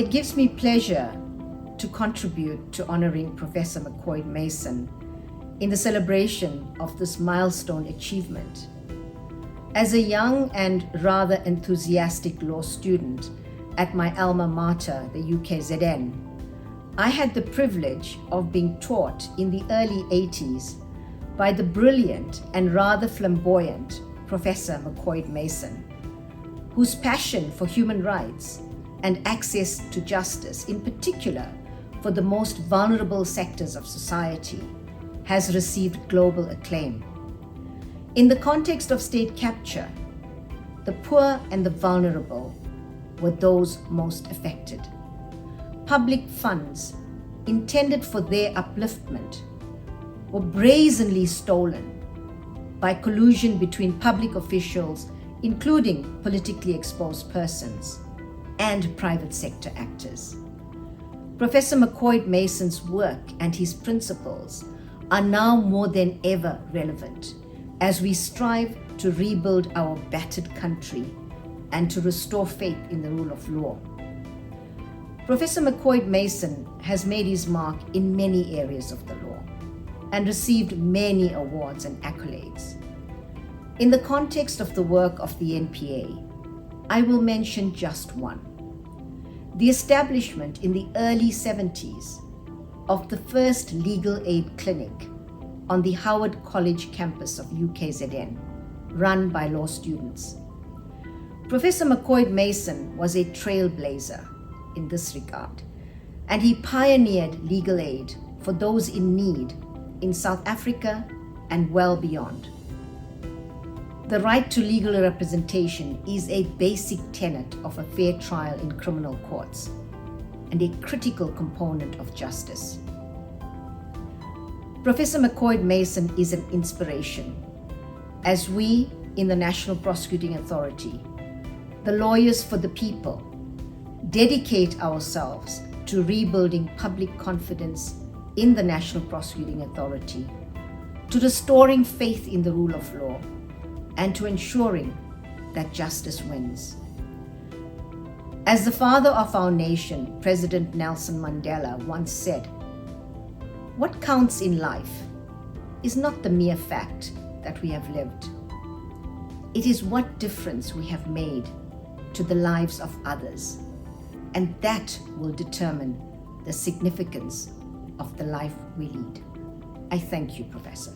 It gives me pleasure to contribute to honoring Professor McQuoid-Mason in the celebration of this milestone achievement. As a young and rather enthusiastic law student at my alma mater, the UKZN, I had the privilege of being taught in the early 80s by the brilliant and rather flamboyant Professor McQuoid-Mason, whose passion for human rights and access to justice, in particular for the most vulnerable sectors of society, has received global acclaim. In the context of state capture, the poor and the vulnerable were those most affected. Public funds intended for their upliftment were brazenly stolen by collusion between public officials, including politically exposed persons, and private sector actors. Professor McQuoid-Mason's work and his principles are now more than ever relevant as we strive to rebuild our battered country and to restore faith in the rule of law. Professor McQuoid-Mason has made his mark in many areas of the law and received many awards and accolades. In the context of the work of the NPA, I will mention just one: the establishment in the early 70s of the first legal aid clinic on the Howard College campus of UKZN, run by law students. Professor McQuoid-Mason was a trailblazer in this regard, and he pioneered legal aid for those in need in South Africa and well beyond. The right to legal representation is a basic tenet of a fair trial in criminal courts and a critical component of justice. Professor McQuoid-Mason is an inspiration as we in the National Prosecuting Authority, the lawyers for the people, dedicate ourselves to rebuilding public confidence in the National Prosecuting Authority, to restoring faith in the rule of law, and to ensuring that justice wins. As the father of our nation, President Nelson Mandela, once said, "What counts in life is not the mere fact that we have lived. It is what difference we have made to the lives of others, and that will determine the significance of the life we lead." I thank you, Professor.